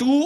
2